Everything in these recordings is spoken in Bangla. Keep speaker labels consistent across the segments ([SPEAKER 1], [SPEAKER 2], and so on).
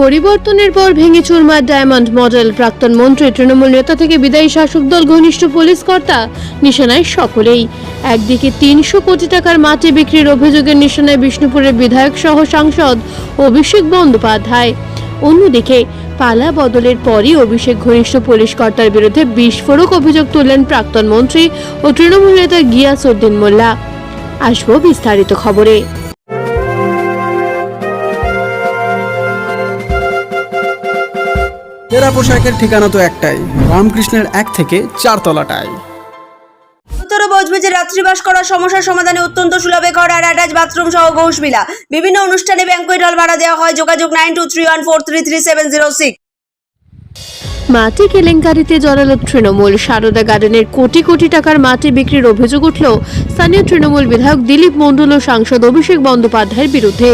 [SPEAKER 1] পরিবর্তনের পর ভেঙে চুরমার ডায়মন্ড মডেল। প্রাক্তন মন্ত্রী, তৃণমূল নেতা থেকে বিদায়ী শাসক দল ঘনিষ্ঠ পুলিশ কর্তা নিশানায় সকলেই। একদিকে ৩০০ কোটি টাকার মাটি বিক্রির অভিযোগের নিশানায় বিষ্ণুপুরের বিধায়ক সহ সাংসদ অভিষেক বন্দ্যোপাধ্যায়, অন্যদিকে পালা বদলের পরই অভিষেক ঘনিষ্ঠ পুলিশ কর্তার বিরুদ্ধে বিস্ফোরক অভিযোগ তুললেন প্রাক্তন মন্ত্রী ও তৃণমূল নেতা গিয়াসউদ্দিন মোল্লা। আসবো বিস্তারিত খবরে।
[SPEAKER 2] তেরা পোশাকের ঠিকানা তো একটাই, রামকৃষ্ণের 1 থেকে 4 তলাটায়।
[SPEAKER 3] উত্তর বজবজে রাত্রিবাস করার সমস্যার সমাধানে অত্যন্ত সুলভে ঘর আর অ্যাটাচ বাথরুম সহ ঘোষবিলা। বিভিন্ন অনুষ্ঠানে ব্যাংকুয়েট হল ভাড়া দেওয়া হয়। যোগাযোগ 9231433706।
[SPEAKER 1] মাটি কেলেঙ্কারিতে জড়ালো তৃণমূল। সারদা গার্ডেনের কোটি কোটি টাকার মাটি বিক্রির অভিযোগ উঠল স্থানীয় তৃণমূল বিধায়ক দিলীপ মণ্ডল ও সাংসদ অভিষেক বন্দ্যোপাধ্যায়ের বিরুদ্ধে।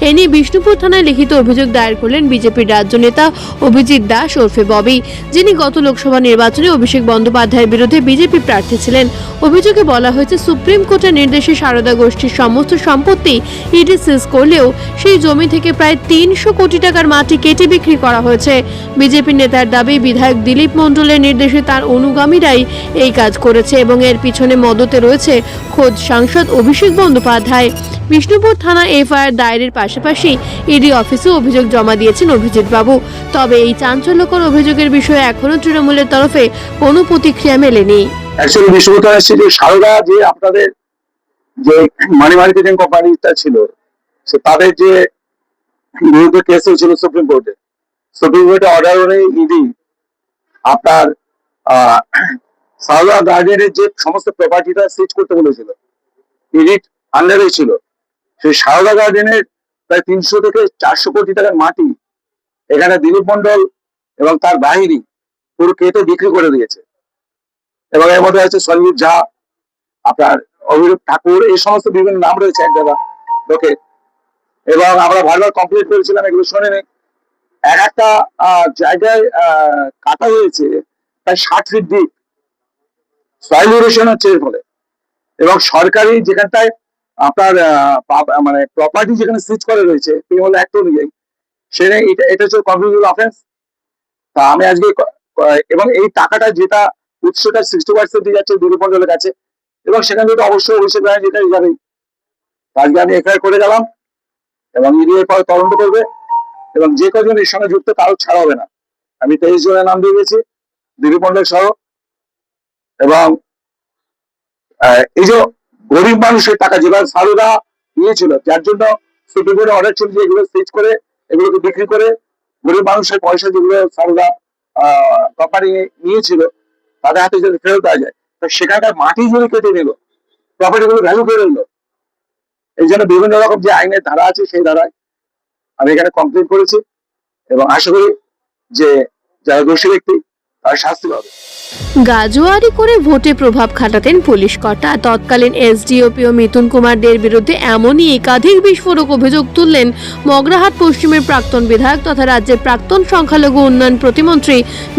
[SPEAKER 1] এ নিয়ে বিষ্ণুপুর থানায় লিখিত অভিযোগ দায়ের করলেন বিজেপির রাজ্য নেতা অভিজিৎ দাস ওরফে ববি, যিনি গত লোকসভা নির্বাচনে অভিষেক বন্দ্যোপাধ্যায়ের বিরুদ্ধে বিজেপি প্রার্থী ছিলেন। অভিযোগে বলা হয়েছে, সুপ্রিম কোর্টের নির্দেশে সারদা গোষ্ঠীর সমস্ত সম্পত্তি ইডি সিজ করলেও সেই জমি থেকে প্রায় ৩০০ কোটি টাকার মাটি কেটে বিক্রি করা হয়েছে। বিজেপি নেতার দাবি, বিধায়ক দিলীপ মণ্ডলের নির্দেশে তার অনুগামীরাই এই কাজ করেছে এবং এর পিছনে মদতে রয়েছে খোদ সাংসদ অভিষেক বন্দ্যোপাধ্যায়। বিষ্ণুপুর থানা এফআইআর দায়েরের পাশাপাশি ইডি অফিসে অভিযোগ জমা দিয়েছেন অভিজিৎ বাবু। তবে এই চাঞ্চল্যকর অভিযোগের বিষয়ে এখনো তৃণমূলের তরফে কোনো প্রতিক্রিয়া মেলেনি।
[SPEAKER 4] অ্যাকচুয়ালি বিষ্ণুপুর থানা এসেছে যে সারদা যে আপনাদের যে মানি মার্কেটিং কোম্পানিটা ছিল, সে তাদের যে বিরুদ্ধে কেস হয়েছিল সুপ্রিম কোর্টে অর্ডার অনুযায়ী ইডি আপনার সারদা গার্ডেনের যে সমস্ত প্রপার্টিটা সিজ করতে বলেছিল, ইডিট আন্ডারে ছিল। সেই সারদা গার্ডেনের প্রায় ৩০০ থেকে ৪০০ কোটি টাকার মাটি এখানে দিলীপ মণ্ডল এবং তার বাহিনী পুরো কেটে বিক্রি করে দিয়েছে। এবং এর মধ্যে আছে সঞ্জীব ঝা, আপনার অভিরূপ ঠাকুর, এই সমস্ত বিভিন্ন নাম রয়েছে এক জায়গা লোকে। এবং আমরা ভালোভাবে কমপ্লিট করেছিলাম, এগুলো শুনে নেই। একটা জায়গায় কাটা হয়েছে প্রায় ৬০ ফিট ডিপ, সয়েল ইরোশন হচ্ছে এর ফলে। এবং সরকারি যেখানটায় আপনার মানে প্রপার্টি যেখানে সিজ করে রয়েছে পিএমএল অ্যাক্ট অনুযায়ী, সেখানে এটা হচ্ছে কনফিউজিবল অফেন্স। তা আমি আজকে এবং এই টাকাটা যেটা উৎসটা 60% দিয়ে যাচ্ছে দিলীপ মণ্ডলের কাছে, এবং সেখান থেকে অবশ্যই অভিষেক ব্যানার্জি যেটা যাবেই। আজকে আমি এফআইআর করে গেলাম এবং ইডি এর পরে তদন্ত করবে এবং যে কজন এর সঙ্গে যুক্ত কারো ছাড়া হবে না। আমি 23 জনের নাম দিয়ে গেছি, দিলীপ মণ্ডল সহ। এবং এই যে গরিব মানুষের টাকা যেভাবে সারদা নিয়েছিল, যার জন্য সুপ্রিম কোর্টের অর্ডার ছিল যে এগুলো সিজ করে এগুলোকে বিক্রি করে গরিব মানুষের পয়সা যেগুলো সারদা কোম্পানি নিয়েছিল তাদের হাতে যদি ফেরত দেওয়া যায়, তো সেখানকার মাটি যদি কেটে নিল, প্রপার্টি গুলো ভ্যালু করে নিল। এই জন্য বিভিন্ন রকম যে আইনের ধারা আছে সেই ধারায় আমি এখানে কমপ্লেন করেছি এবং আশা করি যে যারা দোষী ব্যক্তি তার শাস্তি পাবে।
[SPEAKER 1] গাজোয়ারি করে ভোটে প্রভাব খাটাতেন পুলিশ কর্তা। তৎকালীন এসডিওপি মিথুন কুমার দের বিরুদ্ধে এমনই একাধিক বিস্ফোরক অভিযোগ তুললেন মগরাহাট পশ্চিমের প্রাক্তন বিধায়ক তথা রাজ্যের প্রাক্তন সংখ্যালঘু উন্নয়ন প্রতিমন্ত্রী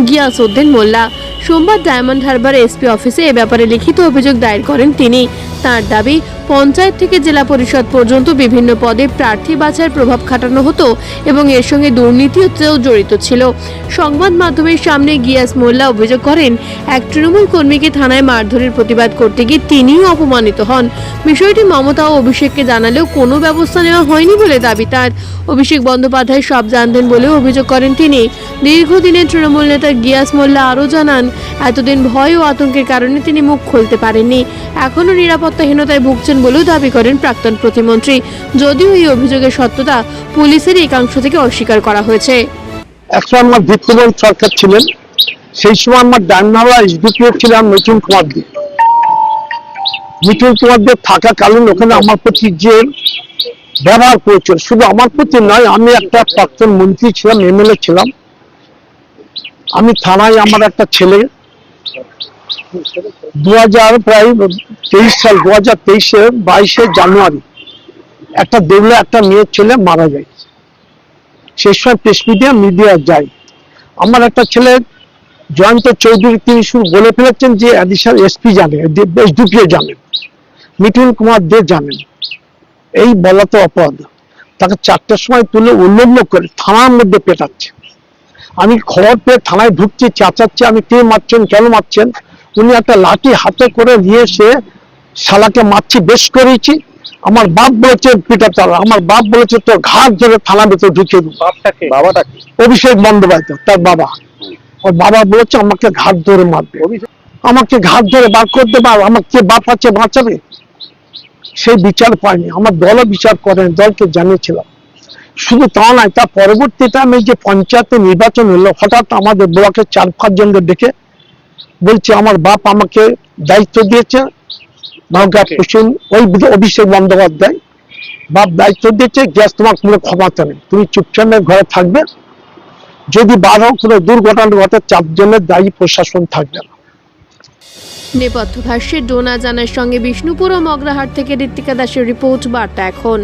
[SPEAKER 1] গিয়াসউদ্দিন মোল্লা। সোমবার ডায়মন্ড হারবার এসপি অফিসে এ ব্যাপারে লিখিত অভিযোগ দায়ের করেন তিনি। তার দাবি, পঞ্চায়েত থেকে জেলা পরিষদ পর্যন্ত বিভিন্ন পদে প্রার্থী বাছাইয়ের প্রভাব খাটানো হতো এবং এর সঙ্গে দুর্নীতিও জড়িত ছিল। সংবাদ মাধ্যমের সামনে গিয়াস মোল্লা অভিযোগ করেন, এক তৃণমূল কর্মীকে থানায় মারধরের প্রতিবাদ করতে গিয়ে তিনিও অপমানিত হন। বিষয়টি মমতা ও অভিষেককে জানালেও কোনো ব্যবস্থা নেওয়া হয়নি বলে দাবি তার। অভিষেক বন্দ্যোপাধ্যায় সব জানতেন বলেও অভিযোগ করেন তিনি। দীর্ঘদিনের তৃণমূল নেতা গিয়াস মোল্লা আরও জানান, এতদিন ভয় ও আতঙ্কের কারণে তিনি মুখ খুলতে পারেননি। এখনও নিরাপত্তাহীনতায় ভুগছেন বলেও দাবি করেন প্রাক্তন প্রতিমন্ত্রী। যদিও এই অভিযোগের সত্যতা পুলিশের একাংশ থেকে অস্বীকার করা হয়েছে।
[SPEAKER 5] একসময় আমার দীপ্তবন সরকার ছিলেন, সেই সময় আমার ডায়মন্ড এসডিপিও ছিলাম মিঠুন কুমার দে। মিঠুন কুমার দে থাকাকালীন ওখানে আমার প্রতি যে ব্যবহার করেছিল, শুধু আমার প্রতি নয়, আমি একটা প্রাক্তন মন্ত্রী ছিলাম, এমএলএ ছিলাম। আমি থানায় আমার একটা ছেলে 2023 সাল 22 জানুয়ারি একটা দেউলে একটা মেয়ের ছেলে মারা যায়। সেই সময় প্রেস মিডিয়া যায়। আমার একটা ছেলে জয়ন্ত চৌধুরী, তিনি শুধু বলে ফেলেছেন যে অ্যাডিশনাল এসপি জানে, এসডিপিও জানেন, মিঠুন কুমার দে জানেন। এই বলা তো অপরাধ। তাকে 4টার সময় তুলে উল্লম্ব করে থানার মধ্যে পেটাচ্ছে। আমি খবর পেয়ে থানায় ঢুকছি, চেঁচাচ্ছি, আমি কে মারছেন, কেন মারছেন? উনি একটা লাঠি হাতে করে নিয়ে এসে শালাকে মারছি, বেশ করেছি। আমার বাপ বলেছে পিটাতে হবে, আমার বাপ বলেছে তোর ঘাট ধরে থানার ভিতরে ঢুকিয়ে দেবো।
[SPEAKER 4] বাবাটাকে
[SPEAKER 5] অভিষেক বন্দ্যোপাধ্যায় তার বাবা, ওর বাবা বলেছে আমাকে ঘাট ধরে মারবে, আমাকে ঘাট ধরে বার করতে পার, আমার কে বাপ আছে বাঁচাবে? সেই বিচার পাইনি, আমার দলও বিচার করেন, দলকে জানিয়েছিলাম। শুধু তা নয়, তার পরবর্তীতে আমি যে পঞ্চায়েতে নির্বাচন হলো, হঠাৎ আমাদের ব্লকে 4-5 জনকে ডেকে বলছে আমার বাপ আমাকে দায়িত্ব দিয়েছে, নওগাঁ পশ্চিম ওই অভিষেক বন্দ্যোপাধ্যায় বাপ দায়িত্ব দিয়েছে, গ্যাস তোমার কোনো ক্ষমতা নেই, তুমি চুপচাপ ঘরে থাকবে, যদি বারো কোনো দুর্ঘটনা ঘটে 4 জনের দায়ী প্রশাসন থাকবে না।
[SPEAKER 1] নেপথ্য ভাষ্যে ডোনা জানার সঙ্গে বিষ্ণুপুর ও মগরাহাট থেকে ঋত্বিকা দাসের রিপোর্ট, বার্তা এখন।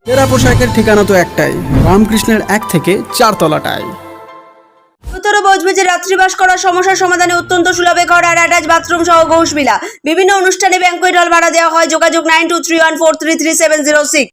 [SPEAKER 2] সেরা পোশাকের ঠিকানা তো একটাই, রামকৃষ্ণের 1 থেকে 4 তলাটায়।
[SPEAKER 3] উত্তর বজবজে রাত্রিবাস করার সমস্যার সমাধানে অত্যন্ত সুলভে ঘর আর অ্যাটাচ বাথরুম সহ ঘোষবিলা। বিভিন্ন অনুষ্ঠানে ব্যাংকুয়েট হল ভাড়া দেওয়া হয়। যোগাযোগ 9231433706।